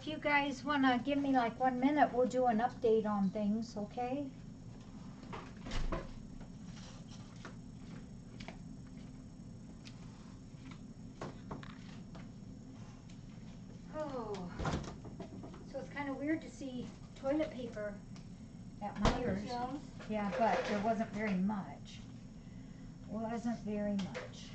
you guys want to give me like 1 minute, we'll do an update on things, okay? Oh, so it's kind of weird to see toilet paper at Myers. Yeah, but there wasn't very much. Wasn't very much.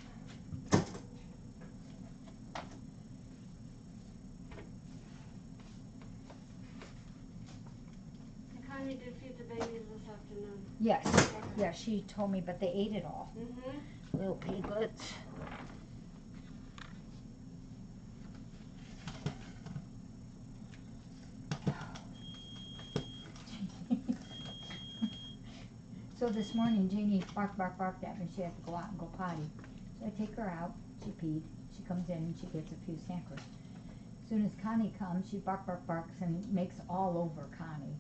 Connie did feed the babies this afternoon. Yes, yeah, she told me, but they ate it all. Little piglets. So this morning, Janie barked at me. She had to go out and go potty. So I take her out. She peed. She comes in and she gets a few snackers. As soon as Connie comes, she barks and makes all over Connie.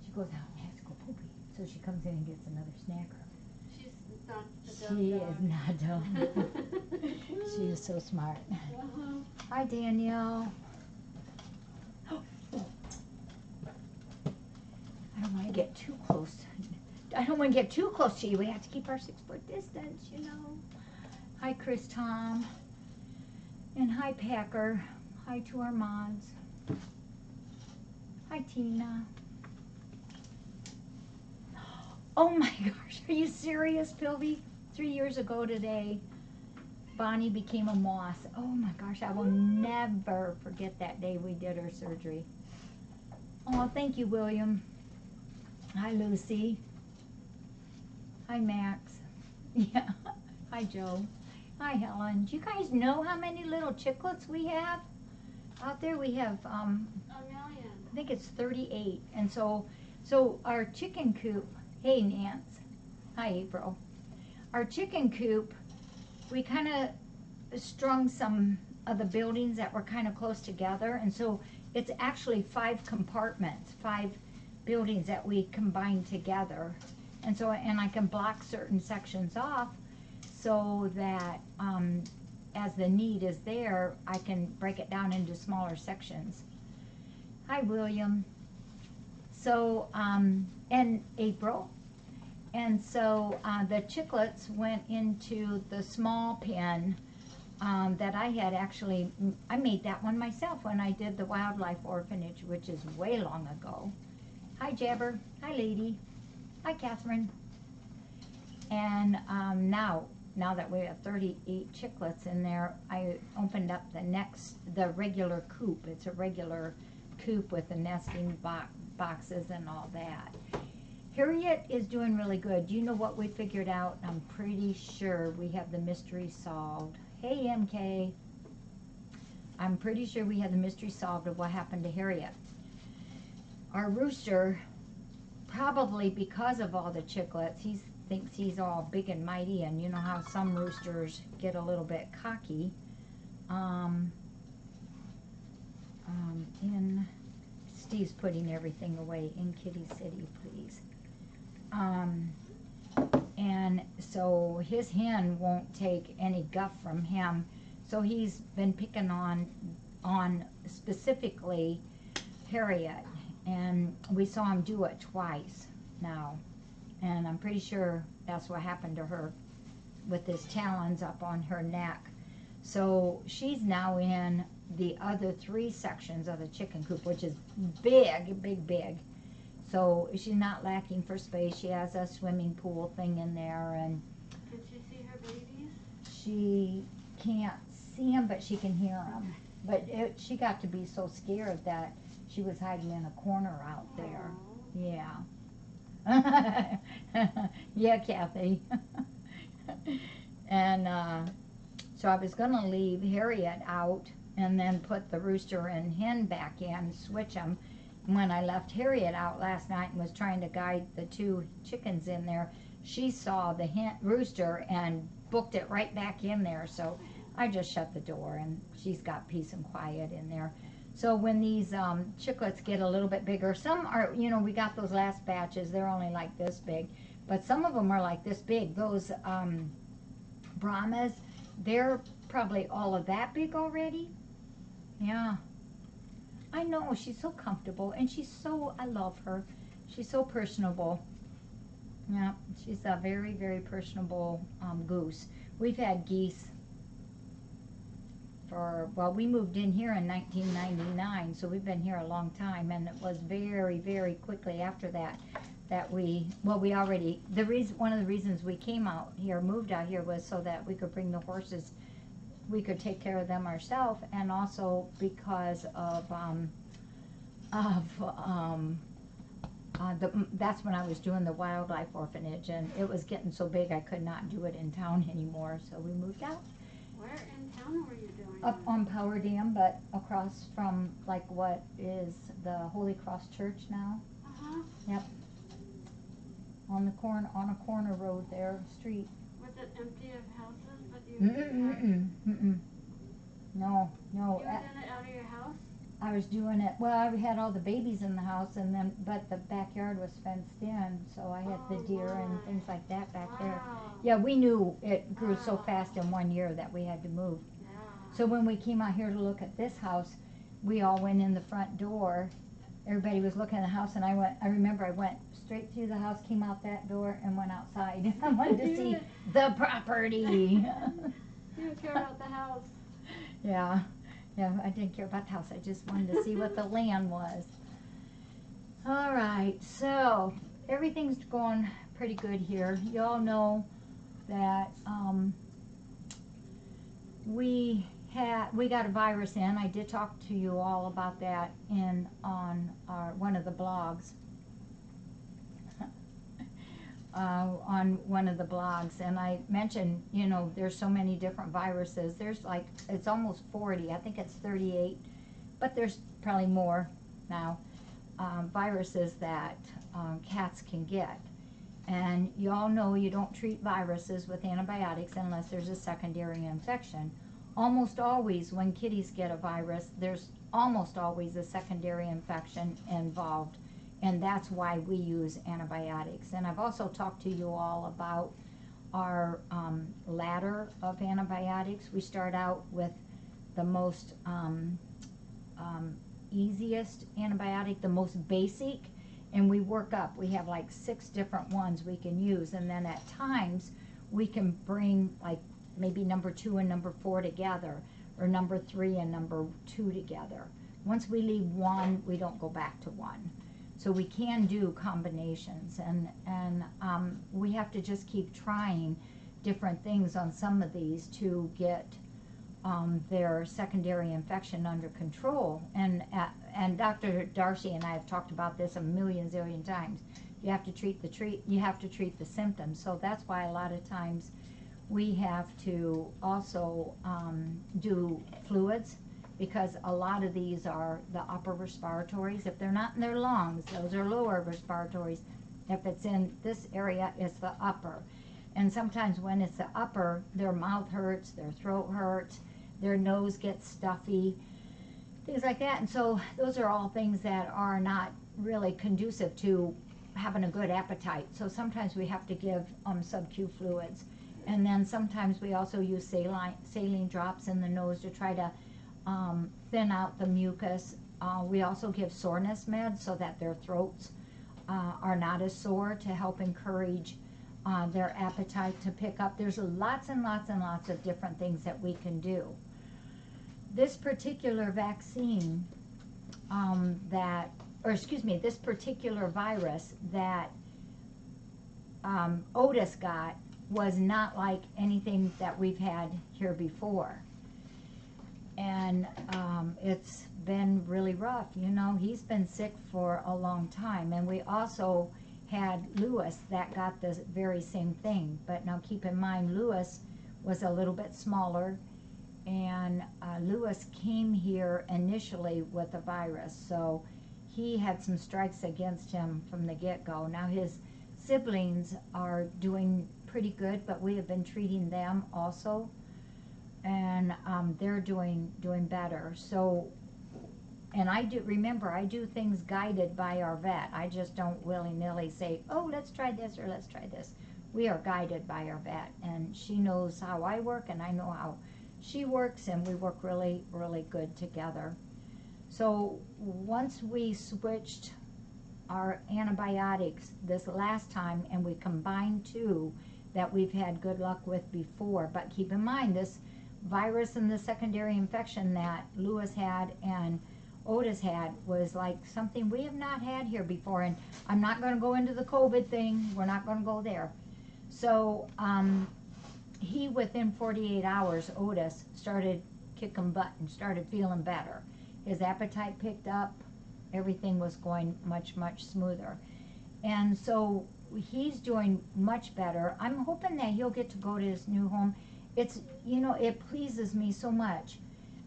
She goes out and has to go poopy. So she comes in and gets another snacker. She's not a dumb She dog. is not dumb. She is so smart. Hi, Danielle. I don't want to get too close. I don't want to get too close to you. We have to keep our 6-foot distance, you know. Hi, Chris Tom. And hi, Packer. Hi to our mods. Hi, Tina. Oh my gosh, are you serious, Pilby? 3 years ago today, Bonnie became a moss. Oh my gosh, I will never forget that day we did her surgery. Oh, thank you, William. Hi, Lucy. Hi, Max. Yeah. Hi, Joe. Hi, Helen. Do you guys know how many little chicklets we have? Out there we have, A million. I think it's 38. And so our chicken coop, hey, Nance. Hi, April. Our chicken coop, we kind of strung some of the buildings that were kind of close together. And so it's actually 5 compartments, 5 buildings that we combined together. And so, and I can block certain sections off so that as the need is there, I can break it down into smaller sections. Hi, William. So, and April. And so the chicklets went into the small pen that I had actually, I made that one myself when I did the wildlife orphanage, which is way long ago. Hi, Jabber. Hi, Lady. Hi, Catherine. And now that we have 38 chicklets in there, I opened up the regular coop. It's a regular coop with the nesting boxes and all that. Harriet is doing really good. You know what we figured out? I'm pretty sure we have the mystery solved. Hey, MK. I'm pretty sure we have the mystery solved of what happened to Harriet. Our rooster, probably because of all the chicklets, he thinks he's all big and mighty, and you know how some roosters get a little bit cocky. Steve's putting everything away in Kitty City, please. And so his hen won't take any guff from him, so he's been picking on specifically Harriet. And we saw him do it twice now. And I'm pretty sure that's what happened to her with his talons up on her neck. So she's now in the other 3 sections of the chicken coop, which is big. So she's not lacking for space. She has a swimming pool thing in there. And Can she see her babies? she can't see them, but she can hear them. But she got to be so scared that she was hiding in a corner out there. Aww. Yeah. Yeah, Kathy. And so I was going to leave Harriet out and then put the rooster and hen back in, switch them. When I left Harriet out last night and was trying to guide the 2 chickens in there, she saw the rooster and booked it right back in there. So I just shut the door, and she's got peace and quiet in there. So when these chicklets get a little bit bigger, some are, you know, we got those last batches, they're only like this big, but some of them are like this big. Those Brahmas, they're probably all of that big already. Yeah. I know, she's so comfortable, and I love her. She's so personable. Yeah, she's a very, very personable goose. We've had geese well, we moved in here in 1999, so we've been here a long time, and it was very, very quickly after that one of the reasons we came out here, moved out here, was so that we could bring the horses, we could take care of them ourselves, and also because of that's when I was doing the wildlife orphanage, and it was getting so big I could not do it in town anymore, so we moved out. Where in town were you doing Up on Power Dam, but across from like what is the Holy Cross Church now. Uh-huh. Yep. On a corner road there, street. Was it empty of houses? But you No. You were doing it out of your house? I was doing it, well, I had all the babies in the house, and then, but the backyard was fenced in, so I had the deer and things like that back there. Yeah, we knew it grew so fast in 1 year that we had to move. Yeah. So when we came out here to look at this house, we all went in the front door. Everybody was looking at the house, and I remember I went straight through the house, came out that door, and went outside. I wanted to see the property. You didn't care about the house. Yeah, I didn't care about the house. I just wanted to see what the land was. All right, so everything's going pretty good here. You all know that we got a virus in. I did talk to you all about that on one of the blogs. On one of the blogs, and I mentioned, you know, there's so many different viruses. There's like, it's almost 40. I think it's 38, but there's probably more now, viruses that cats can get. And you all know you don't treat viruses with antibiotics unless there's a secondary infection. Almost always when kitties get a virus, there's almost always a secondary infection involved. And that's why we use antibiotics. And I've also talked to you all about our ladder of antibiotics. We start out with the most easiest antibiotic, the most basic, and we work up. We have like 6 different ones we can use, and then at times we can bring like maybe number 2 and number 4 together, or number 3 and number 2 together. Once we leave one, we don't go back to one. So we can do combinations, and we have to just keep trying different things on some of these to get their secondary infection under control. And Dr. Darcy and I have talked about this a zillion times. You have to treat the symptoms. So that's why a lot of times we have to also do fluids, because a lot of these are the upper respiratories. If they're not in their lungs, those are lower respiratories. If it's in this area, it's the upper. And sometimes when it's the upper, their mouth hurts, their throat hurts, their nose gets stuffy, things like that. And so those are all things that are not really conducive to having a good appetite. So sometimes we have to give sub-Q fluids. And then sometimes we also use saline drops in the nose to try to thin out the mucus. We also give soreness meds so that their throats are not as sore, to help encourage their appetite to pick up. There's lots and lots and lots of different things that we can do. This particular vaccine this particular virus that Otis got was not like anything that we've had here before. And it's been really rough. You know, he's been sick for a long time. And we also had Lewis that got the very same thing. But now keep in mind, Lewis was a little bit smaller. And Lewis came here initially with a virus. So he had some strikes against him from the get-go. Now his siblings are doing pretty good, but we have been treating them also. And they're doing better. So, and I do things guided by our vet. I just don't willy-nilly say, oh, let's try this or let's try this. We are guided by our vet, and she knows how I work and I know how she works, and we work really, really good together. So once we switched our antibiotics this last time and we combined two that we've had good luck with before, but keep in mind this virus and the secondary infection that Lewis had and Otis had was like something we have not had here before. And I'm not going to go into the COVID thing. We're not going to go there. So he, within 48 hours, Otis started kicking butt and started feeling better. His appetite picked up. Everything was going much, much smoother. And so he's doing much better. I'm hoping that he'll get to go to his new home. It's, you know, it pleases me so much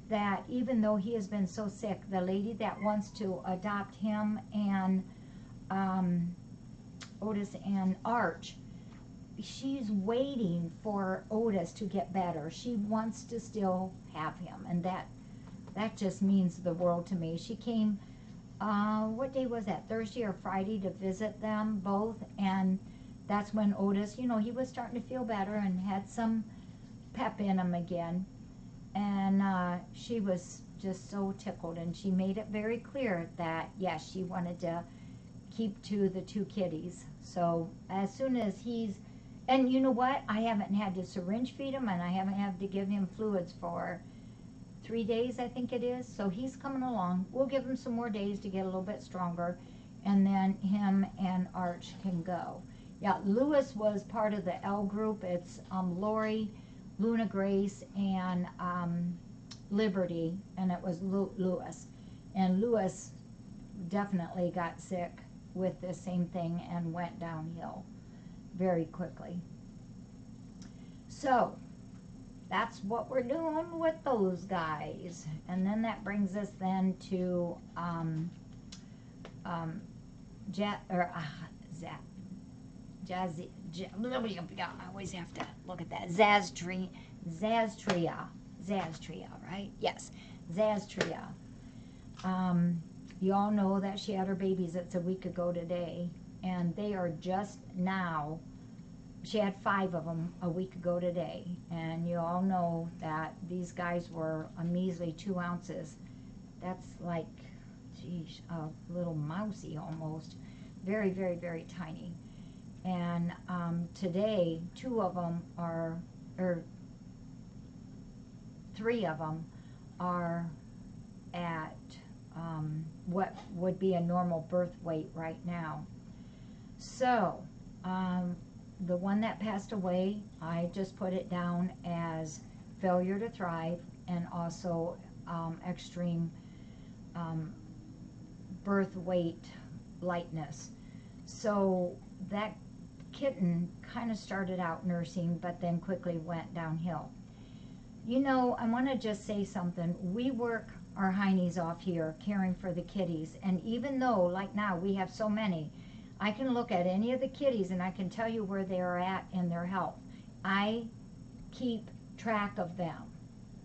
that even though he has been so sick, the lady that wants to adopt him and Otis and Arch, she's waiting for Otis to get better. She wants to still have him, and that just means the world to me. She came, what day was that, Thursday or Friday, to visit them both, and that's when Otis, you know, he was starting to feel better and had some pep in him again. And she was just so tickled, and she made it very clear that, yes, she wanted to keep to the two kitties. So as soon as he's, and you know what, I haven't had to syringe feed him, and I haven't had to give him fluids for 3 days, I think it is. So he's coming along. We'll give him some more days to get a little bit stronger, and then him and Arch can go. Yeah, Lewis was part of the L group. It's Lori, Luna Grace, and Liberty, and it was Lewis. And Lewis definitely got sick with the same thing and went downhill very quickly. So that's what we're doing with those guys. And then that brings us then to Jazzy, I always have to look at that. Zastria, right? Yes, Zastria. You all know that she had her babies. It's a week ago today, and they are just now. She had 5 of them a week ago today, and you all know that these guys were a measly 2 ounces. That's like, geez, a little mousy almost. Very, very, very tiny. And today, 2 of them are, or 3 of them are at what would be a normal birth weight right now. So, the one that passed away, I just put it down as failure to thrive and also extreme birth weight lightness. So that kitten kind of started out nursing, but then quickly went downhill. You know, I want to just say something. We work our heinies off here caring for the kitties, and even though, like now, we have so many, I can look at any of the kitties and I can tell you where they are at in their health. I keep track of them.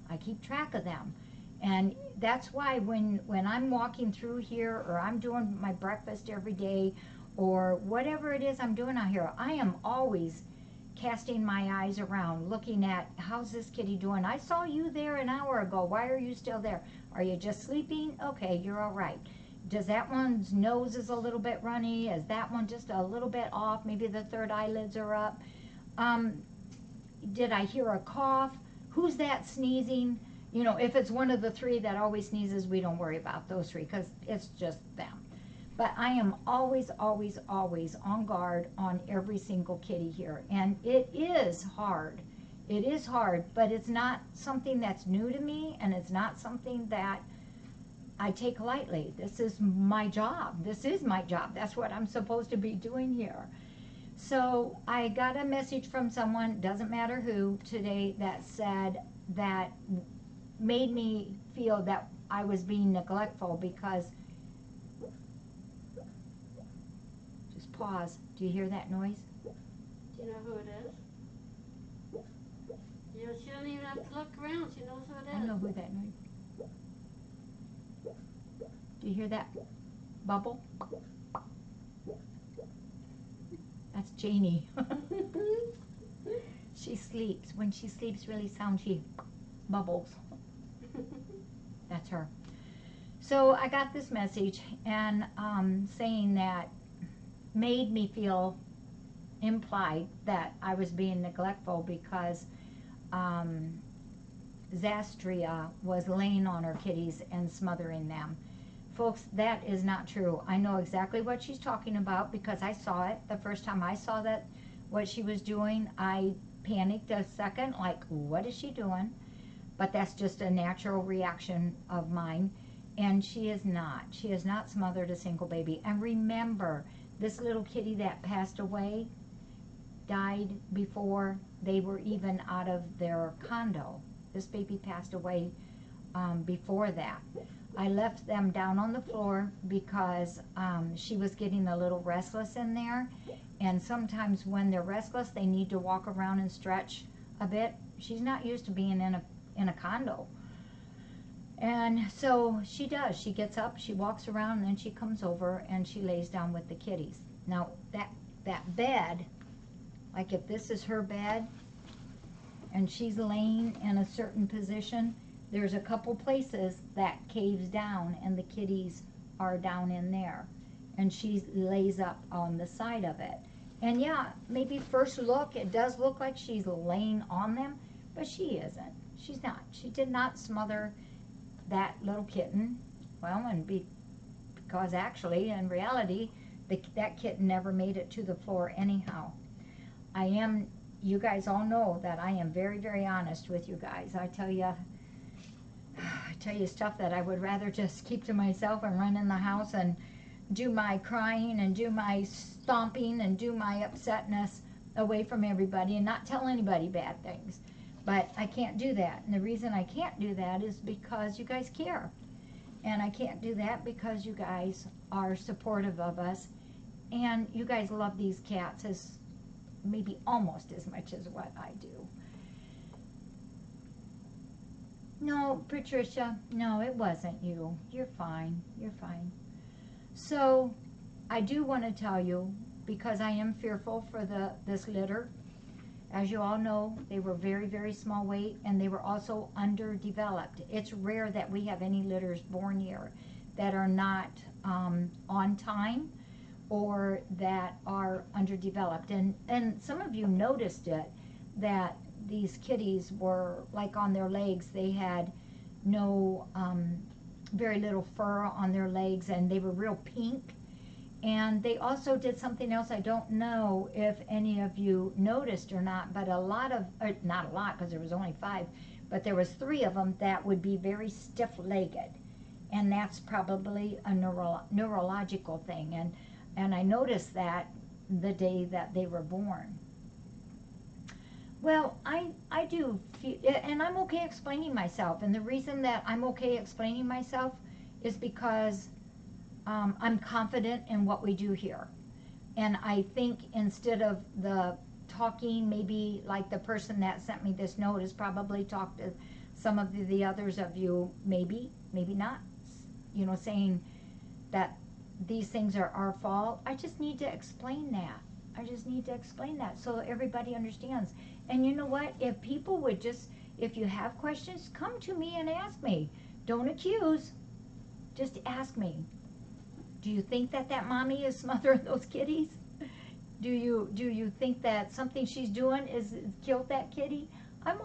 I keep track of them. And that's why when I'm walking through here, or I'm doing my breakfast every day, or whatever it is I'm doing out here, I am always casting my eyes around, looking at, how's this kitty doing? I saw you there an hour ago. Why are you still there? Are you just sleeping? Okay, you're all right. Does that one's nose is a little bit runny? Is that one just a little bit off? Maybe the third eyelids are up. Did I hear a cough? Who's that sneezing? You know, if it's one of the 3 that always sneezes, we don't worry about those 3 because it's just them. But I am always, always, always on guard on every single kitty here. And it is hard. It is hard, but it's not something that's new to me, and it's not something that I take lightly. This is my job. This is my job. That's what I'm supposed to be doing here. So I got a message from someone, doesn't matter who, today, that said that made me feel that I was being neglectful because, just pause. Do you hear that noise? Do you know who it is? You know, she doesn't even have to look around. She knows who it is. I know who that noise. Do you hear that bubble? That's Janie. She sleeps. When she sleeps really sound, she bubbles. That's her. So I got this message and saying that made me feel implied that I was being neglectful because Zastria was laying on her kitties and smothering them. Folks, that is not true. I know exactly what she's talking about because I saw it. The first time I saw that, what she was doing, I panicked a second, like, what is she doing? But that's just a natural reaction of mine. And she is not. She has not smothered a single baby. And remember, this little kitty that passed away died before they were even out of their condo. This baby passed away before that. I left them down on the floor because she was getting a little restless in there. And sometimes when they're restless, they need to walk around and stretch a bit. She's not used to being in a condo. And so she does. She gets up, she walks around, and then she comes over and she lays down with the kitties. Now, that bed, like if this is her bed, and she's laying in a certain position, there's a couple places that caves down and the kitties are down in there. And she lays up on the side of it. And yeah, maybe first look, it does look like she's laying on them, but she isn't. She's not. She did not smother that little kitten. Well, and because actually, in reality, that kitten never made it to the floor anyhow. You guys all know that I am very, very honest with you guys. I tell you stuff that I would rather just keep to myself and run in the house and do my crying and do my stomping and do my upsetness away from everybody and not tell anybody bad things. But I can't do that. And the reason I can't do that is because you guys care. And I can't do that because you guys are supportive of us. And you guys love these cats as maybe almost as much as what I do. No, Patricia, no, it wasn't you. You're fine. You're fine. So, I do want to tell you, because I am fearful for this litter. As you all know, they were very, very small weight, and they were also underdeveloped. It's rare that we have any litters born here that are not on time or that are underdeveloped. And some of you noticed it, that these kitties were like on their legs. They had no, very little fur on their legs, and they were real pink. And they also did something else. I don't know if any of you noticed or not, but not a lot because there was only 5, but there was 3 of them that would be very stiff-legged. And that's probably a neurological thing. And I noticed that the day that they were born. Well, I do feel, and I'm okay explaining myself. And the reason that I'm okay explaining myself is because I'm confident in what we do here. And I think instead of the talking, maybe like the person that sent me this note has probably talked to some of the others of you, maybe not, you know, saying that these things are our fault. I just need to explain that. I just need to explain that so everybody understands. And you know what? If people would just, if you have questions, come to me and ask me. Don't accuse. Just ask me. Do you think that mommy is smothering those kitties? Do you think that something she's doing is killed that kitty? I'm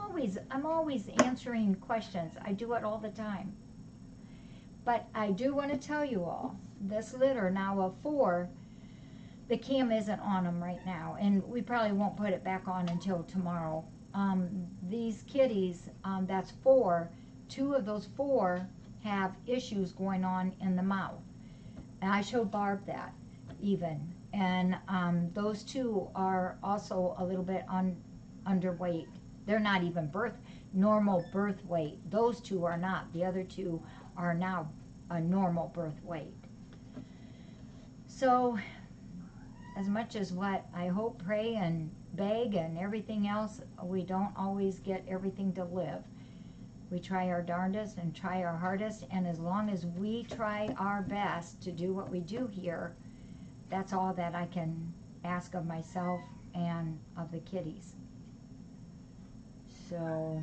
always answering questions. I do it all the time. But I do want to tell you all, this litter now of 4, the cam isn't on them right now, and we probably won't put it back on until tomorrow. These kitties, that's 4. 2 of those 4 have issues going on in the mouth. And I showed Barb that even. And those 2 are also a little bit underweight. They're not even normal birth weight. Those 2 are not. The other 2 are now a normal birth weight. So, as much as what I hope, pray, and beg, and everything else, we don't always get everything to live. We try our darndest and try our hardest, and as long as we try our best to do what we do here, that's all that I can ask of myself and of the kitties. So,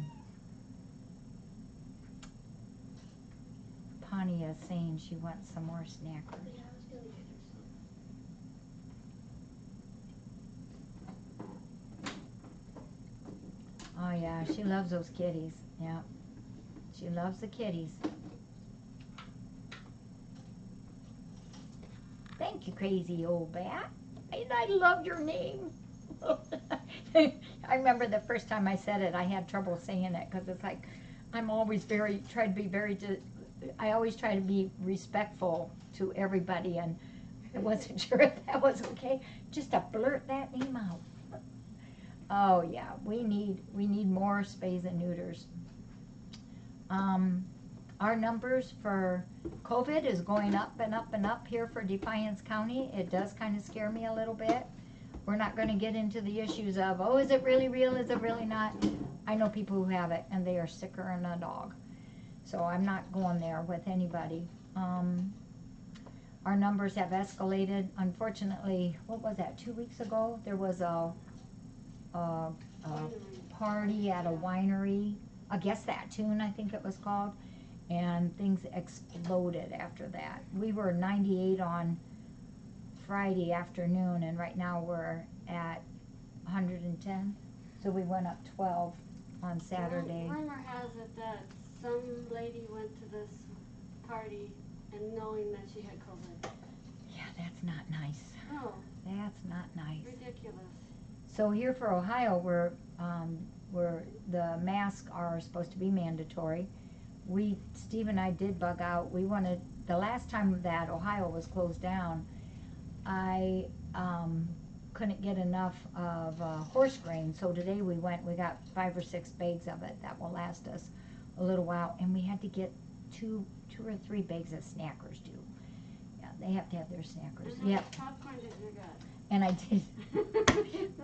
Tania Tania is saying she wants some more snackers. Yeah, I was gonna get her some. Oh yeah, she loves those kitties. Yeah, she loves the kitties. Thank you, crazy old bat. And I love your name. I remember the first time I said it, I had trouble saying it because it's like I'm always I always try to be respectful to everybody, and I wasn't sure if that was okay. Just to blurt that name out. Oh yeah, we need more spays and neuters. Our numbers for COVID is going up and up and up here for Defiance County. It does kind of scare me a little bit. We're not going to get into the issues of, oh, is it really real? Is it really not? I know people who have it, and they are sicker than a dog. So I'm not going there with anybody. Our numbers have escalated. Unfortunately, what was that, 2 weeks ago? There was a party at a winery, I guess that tune, I think it was called, and things exploded after that. We were 98 on Friday afternoon, and right now we're at 110. So we went up 12 on Saturday. Well, rumor has it that some lady went to this party and knowing that she had COVID. Yeah, that's not nice. Oh. That's not nice. Ridiculous. So here for Ohio, where the masks are supposed to be mandatory, Steve and I did bug out. We wanted, the last time that Ohio was closed down, I couldn't get enough of horse grain, so today we got 5 or 6 bags of it that will last us a little while, and we had to get two or 3 bags of snackers too. Yeah, they have to have their snackers. And Yep. how much popcorn did you get? And I did.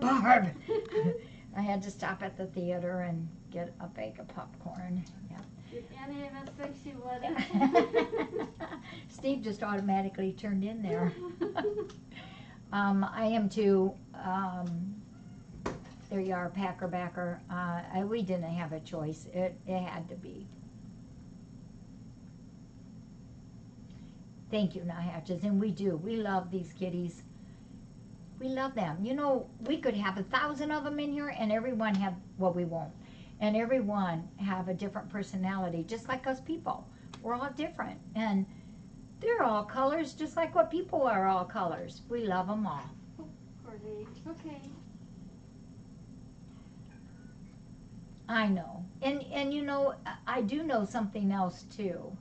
Barb! I had to stop at the theater and get a bag of popcorn. Yeah. Did any of us think she would? Steve just automatically turned in there. I am too. There you are, Packer Backer. We didn't have a choice. It had to be. Thank you, Nuthatches, and we do. We love these kitties. We love them. You know, we could have 1,000 of them in here, and everyone have, well, we won't. And everyone have a different personality, just like us people. We're all different, and they're all colors, just like what people are all colors. We love them all. Courtney, okay. I know. And you know, I do know something else, too.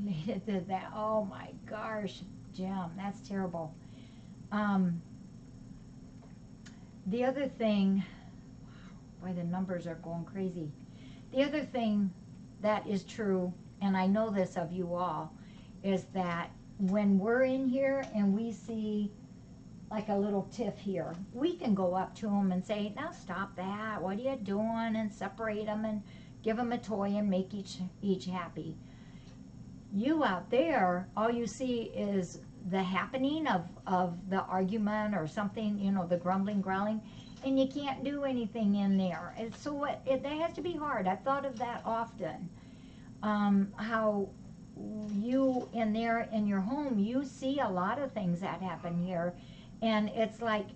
Lita did that. Oh, my gosh, Jim, that's terrible. The other thing, boy, the numbers are going crazy. The other thing that is true, and I know this of you all, is that when we're in here and we see like a little tiff here, we can go up to them and say, now stop that, what are you doing? And separate them and give them a toy and make each happy. You out there, all you see is the happening of the argument or something, you know, the grumbling, growling, and you can't do anything in there. And so that has to be hard. I've thought of that often. How you in there in your home, you see a lot of things that happen here, and it's like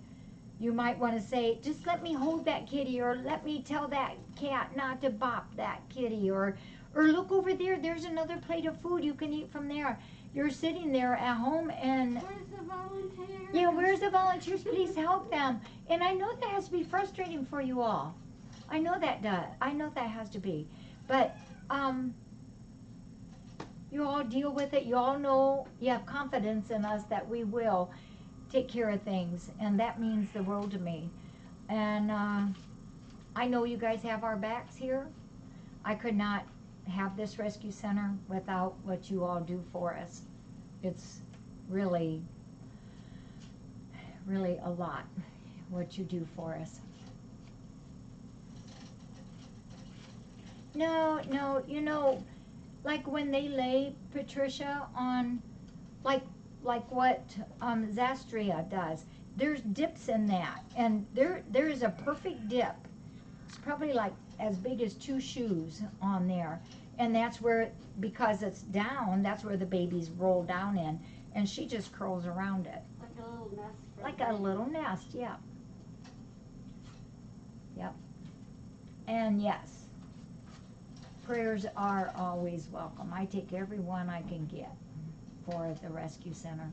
you might want to say, just let me hold that kitty, or let me tell that cat not to bop that kitty, or look over there, there's another plate of food you can eat from there. You're sitting there at home and... Where's the volunteers? Yeah, where's the volunteers? Please help them. And I know that has to be frustrating for you all. I know that does. I know that has to be. But you all deal with it. You all know, you have confidence in us that we will take care of things. And that means the world to me. And I know you guys have our backs here. I could not have this rescue center without what you all do for us. It's really, really a lot what you do for us. No, you know, like when they lay Patricia on, like what Zastria does, there's dips in that, and there is a perfect dip. It's probably like as big as 2 shoes on there, And that's where, because it's down, that's where the babies roll down in. And she just curls around it. Like a little nest. For Like the a baby. little nest, yeah. Yep. And yes, prayers are always welcome. I take every one I can get for the rescue center.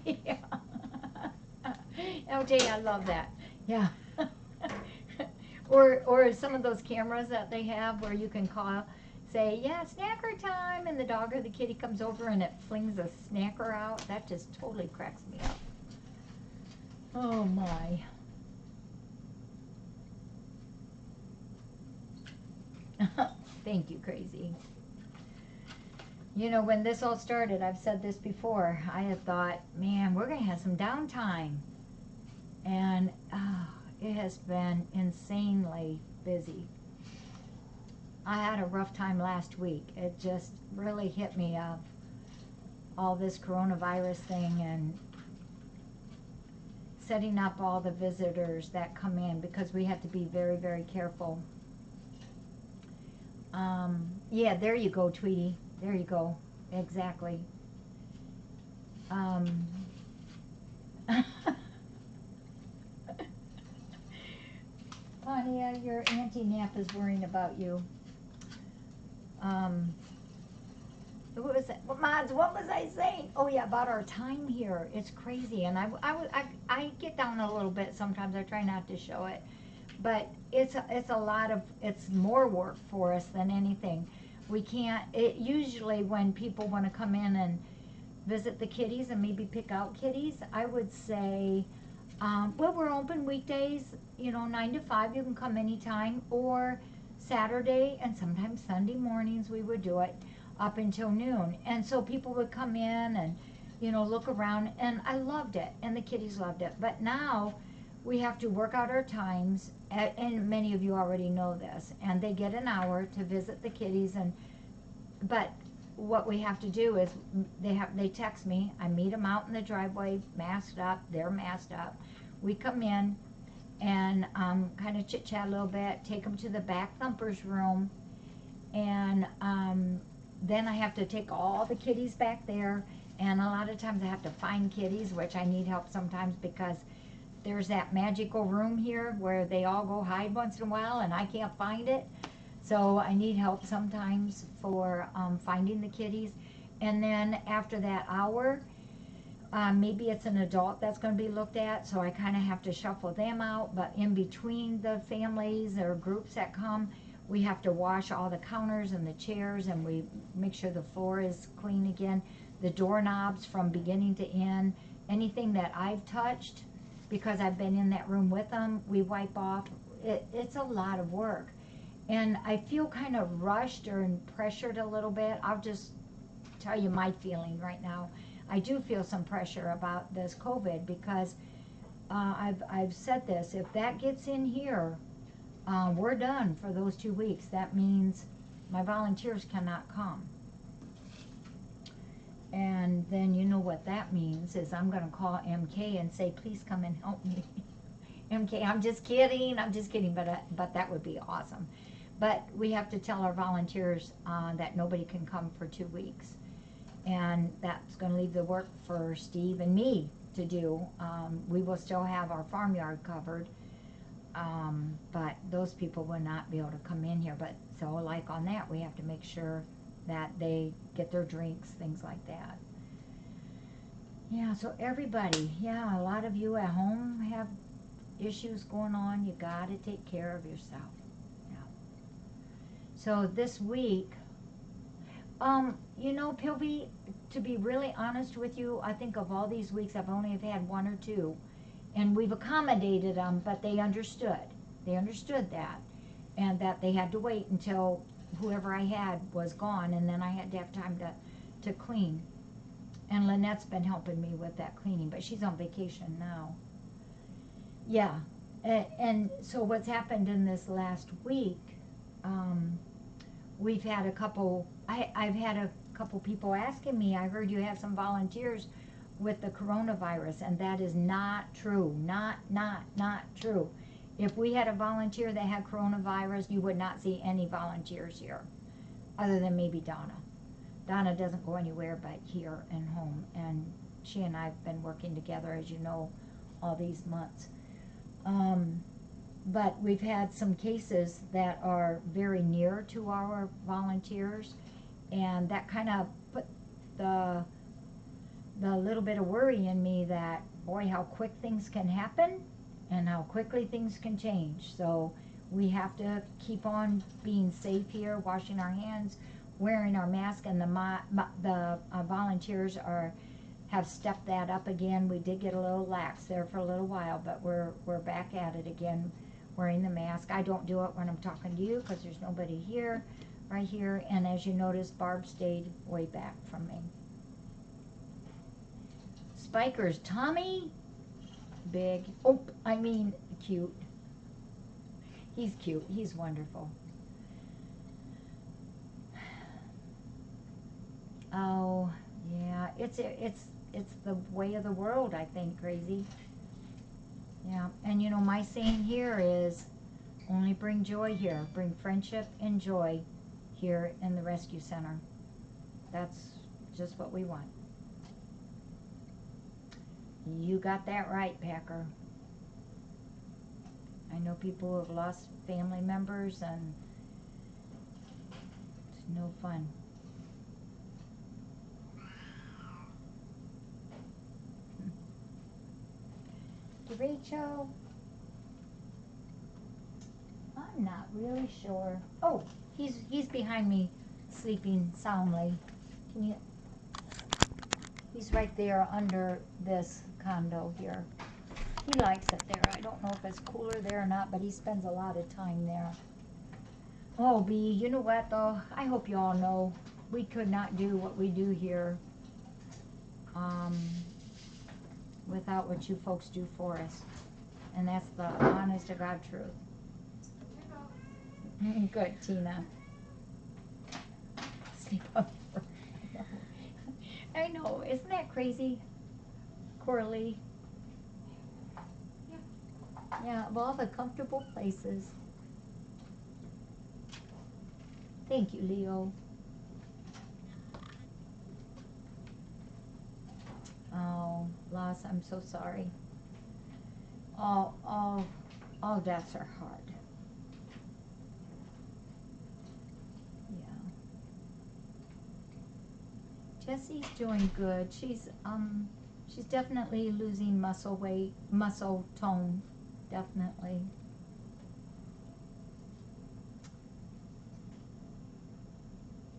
Yeah. LJ, I love that. Yeah. Or some of those cameras that they have where you can call, say, yeah, snacker time, and the dog or the kitty comes over and it flings a snacker out. That just totally cracks me up. Oh my. Thank you, Crazy. You know, when this all started, I've said this before, I had thought, man, we're going to have some downtime. And it has been insanely busy. I had a rough time last week. It just really hit me of all this coronavirus thing and setting up all the visitors that come in, because we have to be very, very careful. Yeah, there you go, Tweety. There you go. Exactly. Tania, your Auntie Nap is worrying about you. What was that? Mods, what was I saying? Oh yeah, about our time here. It's crazy, and I get down a little bit sometimes. I try not to show it, but it's a lot of, it's more work for us than anything. We can't. Usually when people want to come in and visit the kitties and maybe pick out kitties, I would say, well, we're open weekdays, 9 to 5. You can come anytime, or Saturday and sometimes Sunday mornings we would do it up until noon. And so people would come in and, look around, and I loved it, and the kitties loved it. But now we have to work out our times, and many of you already know this, and they get an hour to visit the kitties. But what we have to do is they text me. I meet them out in the driveway, masked up. They're masked up. We come in and kind of chit chat a little bit. Take them to the back thumper's room, and then I have to take all the kitties back there. And a lot of times I have to find kitties, which I need help sometimes, because there's that magical room here where they all go hide once in a while, and I can't find it. So I need help sometimes for finding the kitties. And then after that hour, maybe it's an adult that's going to be looked at, so I kind of have to shuffle them out. But in between the families or groups that come, we have to wash all the counters and the chairs, and we make sure the floor is clean again. The doorknobs from beginning to end, anything that I've touched, because I've been in that room with them, we wipe off. It's a lot of work. And I feel kind of rushed or pressured a little bit. I'll just tell you my feeling right now. I do feel some pressure about this COVID, because I've said this, if that gets in here, we're done for those 2 weeks. That means my volunteers cannot come. And then you know what that means is I'm going to call MK and say, please come and help me. MK, I'm just kidding, but that would be awesome. But we have to tell our volunteers that nobody can come for 2 weeks. And that's going to leave the work for Steve and me to do. We will still have our farmyard covered, but those people will not be able to come in here. But so like on that, we have to make sure that they get their drinks, things like that. Yeah, so everybody, a lot of you at home have issues going on. You got to take care of yourself. Yeah. So this week, Pilby, to be really honest with you, I think of all these weeks, I've only had 1 or 2, and we've accommodated them, but they understood. They understood that, and that they had to wait until whoever I had was gone, and then I had to have time to clean. And Lynette's been helping me with that cleaning, but she's on vacation now. Yeah, and so what's happened in this last week, we've had a couple, I've had a couple people asking me, I heard you have some volunteers with the coronavirus, and that is not true. Not true. If we had a volunteer that had coronavirus, you would not see any volunteers here, other than maybe Donna. Donna doesn't go anywhere but here and home, and she and I have been working together, as you know, all these months. But we've had some cases that are very near to our volunteers, and that kind of put the little bit of worry in me that, boy, how quick things can happen and how quickly things can change. So we have to keep on being safe here, washing our hands, wearing our mask, and the volunteers have stepped that up again. We did get a little lax there for a little while, but we're back at it again, wearing the mask. I don't do it when I'm talking to you because there's nobody here, right here. And as you notice, Barb stayed way back from me. Spiker's Tommy, big. Oh, I mean cute. He's cute. He's wonderful. Oh, yeah. It's the way of the world, I think, Crazy. Yeah. And you know, my saying here is only bring joy here. Bring friendship and joy here in the rescue center. That's just what we want. You got that right, Packer. I know people who have lost family members, and it's no fun. Rachel, I'm not really sure. Oh, he's behind me, sleeping soundly. Can you? He's right there under this condo here. He likes it there. I don't know if it's cooler there or not, but he spends a lot of time there. Oh, B, you know what though? I hope you all know we could not do what we do here without what you folks do for us. And that's the honest to God truth. Good, Tina. Sleep up. I know, isn't that crazy? Coralie. Yeah, of all the comfortable places. Thank you, Leo. Oh, loss, I'm so sorry. All deaths are hard. Yeah. Jessie's doing good. She's definitely losing muscle weight, muscle tone, definitely.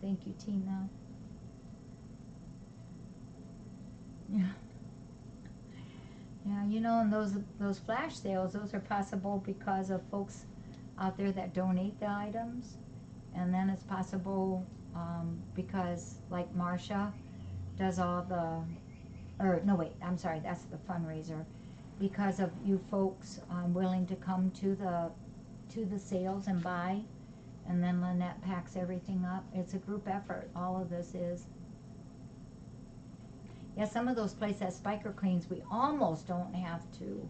Thank you, Tina. Yeah. Yeah, you know, and those flash sales, those are possible because of folks out there that donate the items. And then it's possible because, like, Marcia does all the, or no, wait, I'm sorry, that's the fundraiser. Because of you folks willing to come to the sales and buy, and then Lynette packs everything up. It's a group effort, all of this is. Yeah, some of those places that Spiker cleans, we almost don't have to.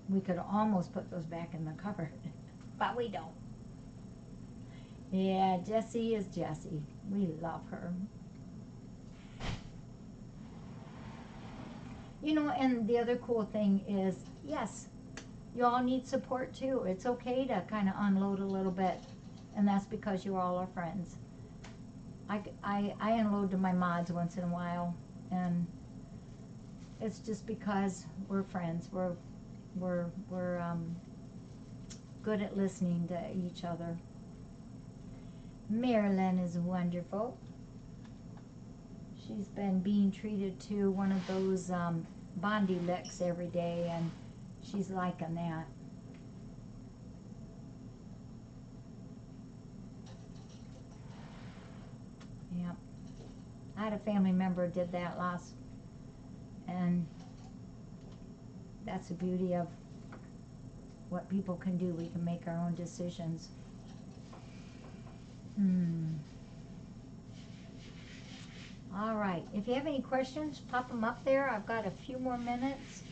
We could almost put those back in the cupboard, but we don't. Yeah, Jessie is Jessie. We love her. You know, and the other cool thing is, yes, you all need support too. It's okay to kind of unload a little bit, and that's because you all are friends. I unload to my mods once in a while, and it's just because we're friends. We're good at listening to each other. Marilyn is wonderful. She's been being treated to one of those Bondi licks every day, and she's liking that. Yeah. I had a family member did that last, and that's the beauty of what people can do. We can make our own decisions. All right. If you have any questions, pop them up there. I've got a few more minutes.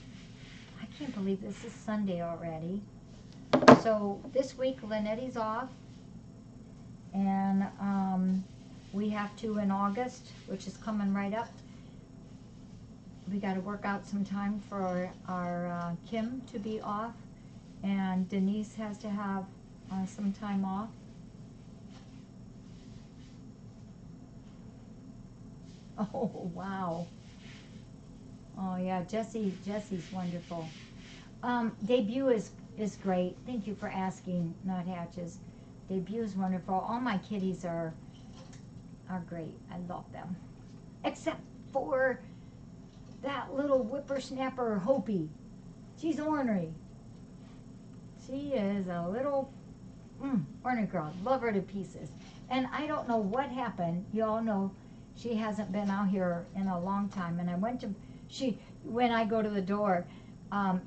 I can't believe this is Sunday already. So this week, Lynette's off. And we have to in August, which is coming right up. We got to work out some time for our Kim to be off. And Denise has to have some time off. Oh, wow. Oh, yeah, Jesse's wonderful. Debut is great. Thank you for asking, Nuthatches. Debut is wonderful. All my kitties are great. I love them. Except for that little whippersnapper, Hopi. She's ornery. She is a little ornery girl. Love her to pieces. And I don't know what happened. You all know she hasn't been out here in a long time. And I went to, when I go to the door,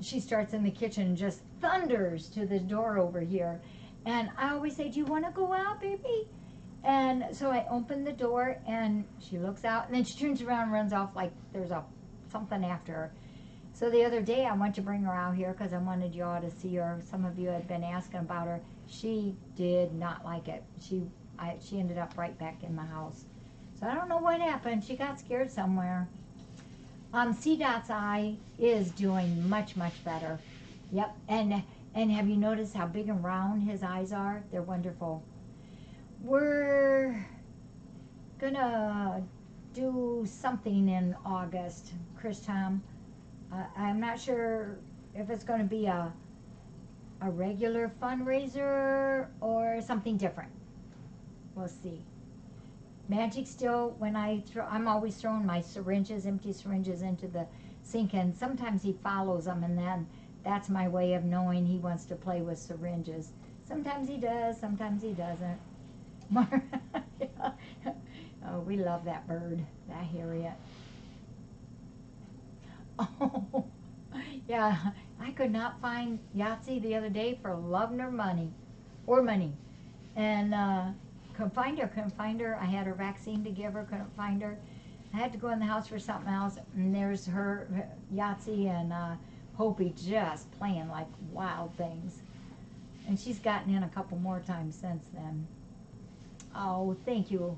she starts in the kitchen and just thunders to the door over here. And I always say, do you want to go out, baby? And so I open the door and she looks out and then she turns around and runs off like there's something after her. So the other day I went to bring her out here because I wanted you all to see her. Some of you had been asking about her. She did not like it. She ended up right back in the house. So I don't know what happened. She got scared somewhere. C-Dot's eye is doing much, much better. Yep. And have you noticed how big and round his eyes are? They're wonderful. We're gonna do something in August, Chris Tom. I'm not sure if it's going to be a regular fundraiser or something different. We'll see. Magic still, when I'm always throwing my syringes, empty syringes into the sink, and sometimes he follows them, and then that's my way of knowing he wants to play with syringes. Sometimes he does, sometimes he doesn't. Yeah. Oh, we love that bird, that Harriet. Oh, yeah, I could not find Yahtzee the other day for love nor money, and couldn't find her. I had her vaccine to give her, couldn't find her. I had to go in the house for something else, and there's her Yahtzee and Hopi just playing like wild things. And she's gotten in a couple more times since then. Oh, thank you.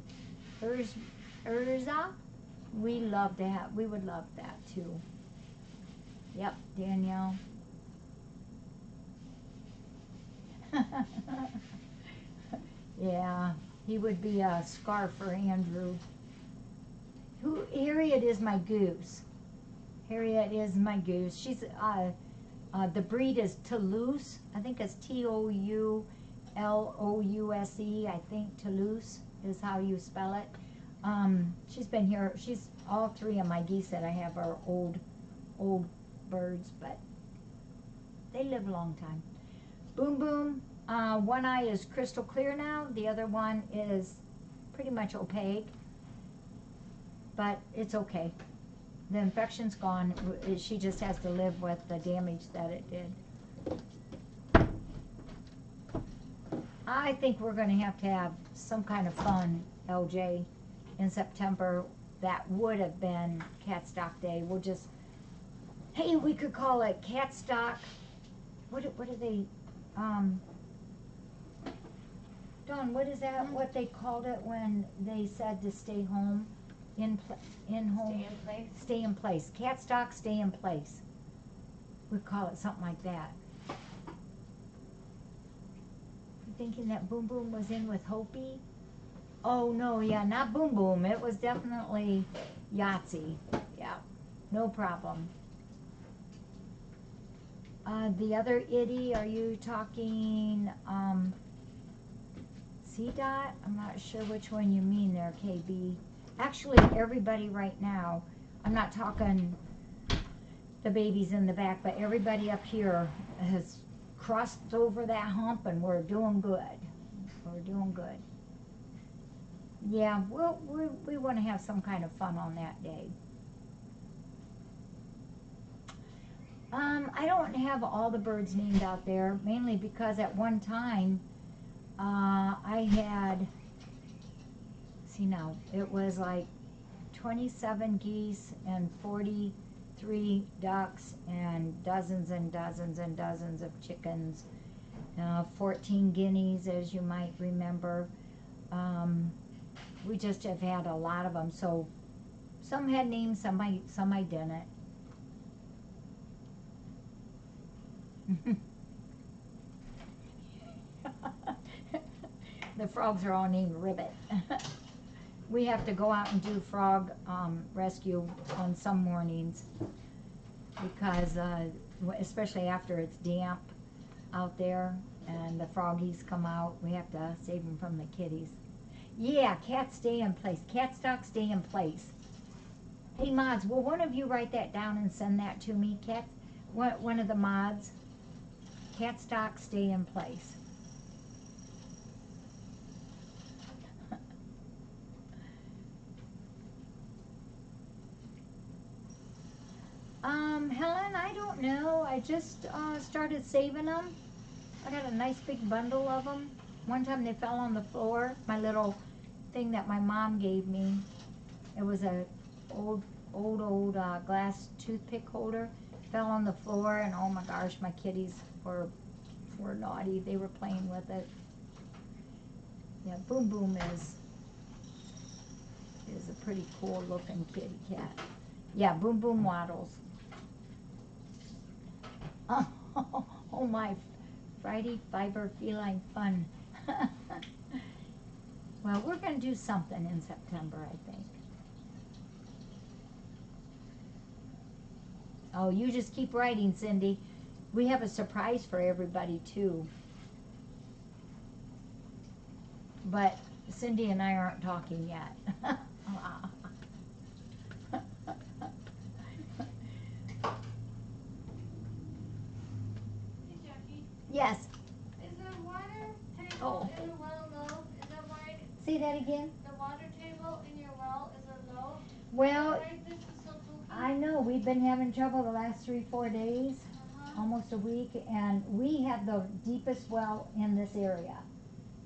Urza, we love that. We would love that too. Yep, Danielle. Yeah, he would be a scarf for Andrew. Harriet is my goose. Harriet is my goose. She's the breed is Toulouse. I think it's Toulouse. I think Toulouse is how you spell it. She's been here. All three of my geese that I have are old birds, but they live a long time. Boom Boom. One eye is crystal clear now. The other one is pretty much opaque, but it's okay. The infection's gone. She just has to live with the damage that it did. I think we're going to have some kind of fun, LJ, in September. That would have been Cat Stock Day. We'll just, hey, we could call it Cat Stock. What do they, Dawn, what is that? What they called it when they said to stay home? In home. Stay in place. Stay in place. Cat Stock, stay in place. We call it something like that. You thinking that Boom Boom was in with Hopi? Oh no, yeah, not Boom Boom. It was definitely Yahtzee. Yeah, no problem. The other itty, are you talking C-Dot? I'm not sure which one you mean there, KB. Actually, everybody right now, I'm not talking the babies in the back, but everybody up here has crossed over that hump and we're doing good. We're doing good. Yeah, we want to have some kind of fun on that day. I don't have all the birds named out there, mainly because at one time I had, see now, it was like 27 geese and 43 ducks and dozens and dozens and dozens of chickens, 14 guineas, as you might remember. We just have had a lot of them. So some had names, some I didn't. The frogs are all named Ribbit. We have to go out and do frog rescue on some mornings because, especially after it's damp out there and the froggies come out, we have to save them from the kitties. Yeah, cats stay in place. Cat stocks stay in place. Hey, mods, will one of you write that down and send that to me? One of the mods. Cat stocks stay in place. Helen, I don't know. I just started saving them. I got a nice big bundle of them. One time they fell on the floor. My little thing that my mom gave me. It was a old glass toothpick holder. Fell on the floor, and oh my gosh, my kitties were naughty. They were playing with it. Yeah, Boom Boom is a pretty cool looking kitty cat. Yeah, Boom Boom waddles. Oh my, Friday Fiber Feline Fun. Well, we're going to do something in September, I think. Oh, you just keep writing, Cindy. We have a surprise for everybody, too. But Cindy and I aren't talking yet. Yes. Is the water table in the well low? Is that why? Say that again? The water table in your well, is it low? Well, Why this is so poopy? I know. We've been having trouble the last 3-4 days, almost a week, and we have the deepest well in this area.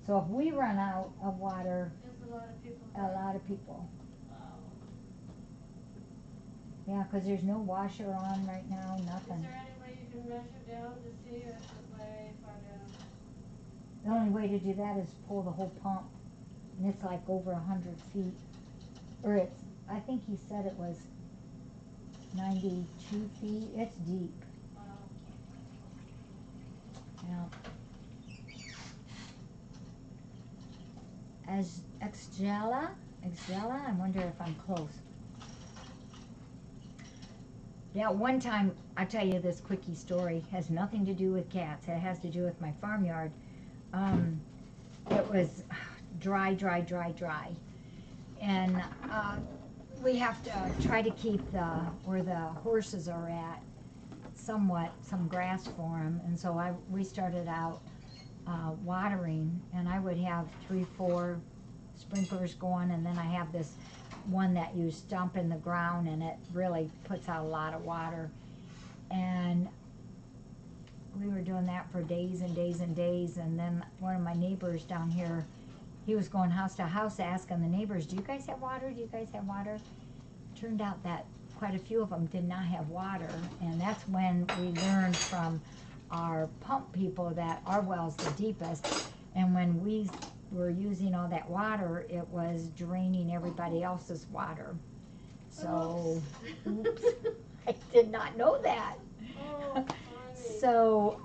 So if we run out of water, There's a lot of people. a lot of people. Wow. Yeah, because there's no washer on right now, Is nothing. there any way you can measure down to see, or is it way far down? The only way to do that is pull the whole pump, and it's like over 100 feet. Or it's, I think he said it was 92 feet. It's deep. Wow. Yeah. As Exgela, I wonder if I'm close. Yeah, one time, I'll tell you this quickie story. Has nothing to do with cats. It has to do with my farmyard. It was dry. And we have to try to keep where the horses are at somewhat, some grass for them. And so we started out watering, and I would have 3-4 sprinklers going, and then I have this one that you stomp in the ground, and it really puts out a lot of water. And we were doing that for days and days and days, and then one of my neighbors down here, he was going house to house asking the neighbors, do you guys have water? Do you guys have water? Turned out that quite a few of them did not have water, and that's when we learned from our pump people that our well's the deepest, and when we were using all that water, it was draining everybody else's water. So, oops, I did not know that. Oh, So,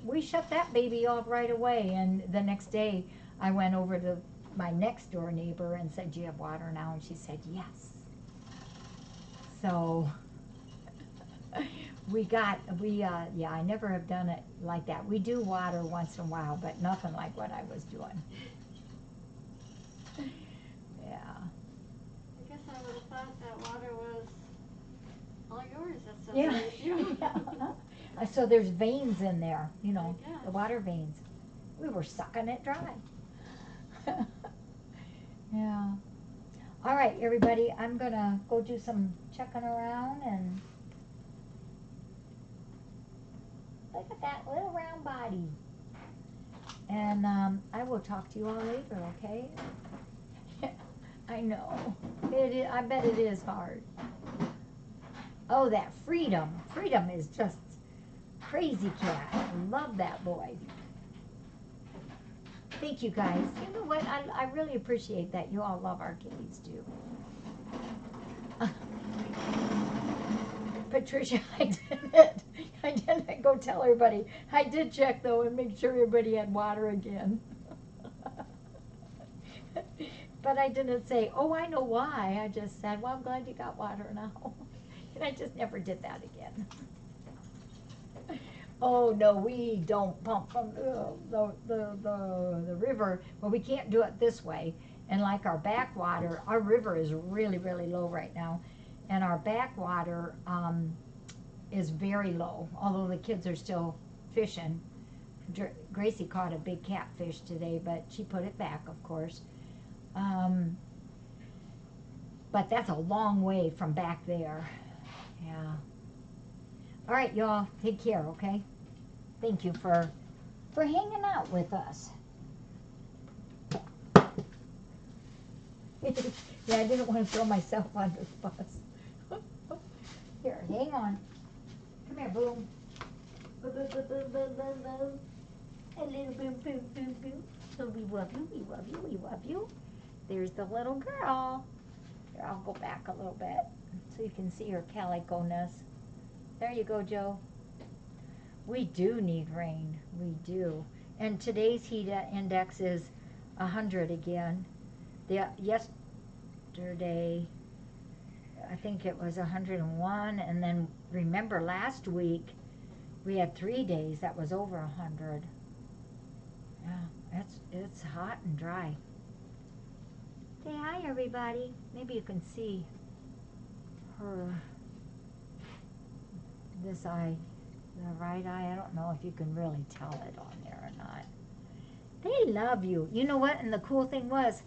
we shut that baby off right away, and the next day, I went over to my next door neighbor and said, do you have water now? And she said, yes. So, yeah, I never have done it like that. We do water once in a while, but nothing like what I was doing. Yeah. I guess I would have thought that water was all yours. That's so Yeah. nice. Yeah. So there's veins in there, you know, I guess. the water veins. We were sucking it dry. Yeah. All right, everybody, I'm going to go do some checking around, and look at that little round body. And I will talk to you all later, okay? I know. I bet it is hard. Oh, that Freedom. Freedom is just crazy cat. I love that boy. Thank you, guys. You know what? I really appreciate that. You all love our kitties, too. Patricia, I didn't go tell everybody. I did check, though, and make sure everybody had water again. But I didn't say, oh, I know why. I just said, well, I'm glad you got water now. And I just never did that again. Oh, no, we don't pump from the river. Well, we can't do it this way. And like our backwater, our river is really, really low right now. And our backwater is very low, although the kids are still fishing. Gracie caught a big catfish today, but she put it back, of course. But that's a long way from back there. Yeah. All right, y'all, take care, okay? Thank you for hanging out with us. Yeah, I didn't want to throw myself under the bus. Here, hang on. Come here, Boom. Boom, boom, boom, boom, boom, boom, boom. A little boom, boom, boom, boom. So we love you, we love you, we love you. There's the little girl. Here, I'll go back a little bit so you can see her calico-ness. There you go, Joe. We do need rain. We do. And today's heat index is 100 again. Yesterday, I think it was 101. And then remember last week, we had 3 days that was over 100. Yeah, it's hot and dry. Say hi, everybody. Maybe you can see her, this eye, the right eye. I don't know if you can really tell it on there or not. They love you. You know what? And the cool thing was,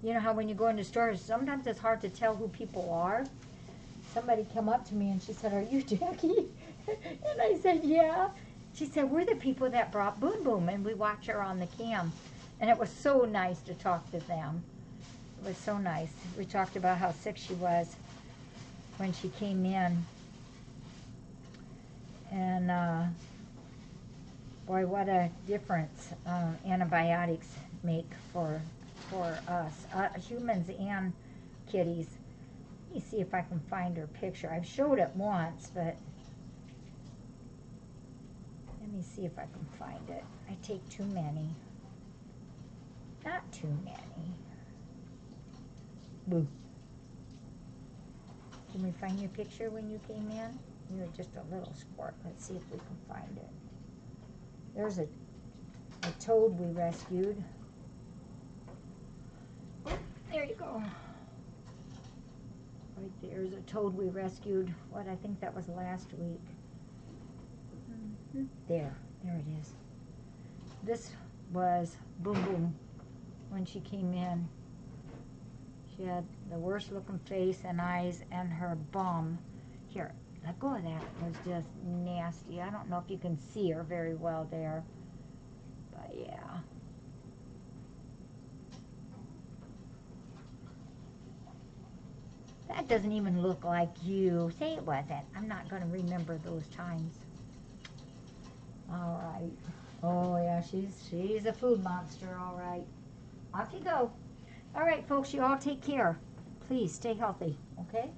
you know how when you go into stores, sometimes it's hard to tell who people are. Somebody came up to me and she said, "Are you Jackie?" And I said, "Yeah." She said, "We're the people that brought Boom Boom," and we watch her on the cam. And it was so nice to talk to them. It was so nice. We talked about how sick she was when she came in. And boy, what a difference antibiotics make for us, humans and kitties. Let me see if I can find her picture. I've showed it once, but let me see if I can find it. I take too many. Not too many. Boo. Can we find your picture when you came in? You were just a little squirt. Let's see if we can find it. There's a toad we rescued. Oh, there you go. Right there's a toad we rescued. What, I think that was last week. There it is. This was Boom Boom when she came in. She had the worst looking face and eyes, and her bum. Here, let go of that. It was just nasty. I don't know if you can see her very well there. But yeah. That doesn't even look like you. Say it wasn't. I'm not going to remember those times. All right. Oh yeah, she's a food monster, all right. Off you go. All right, folks, you all take care. Please stay healthy, okay?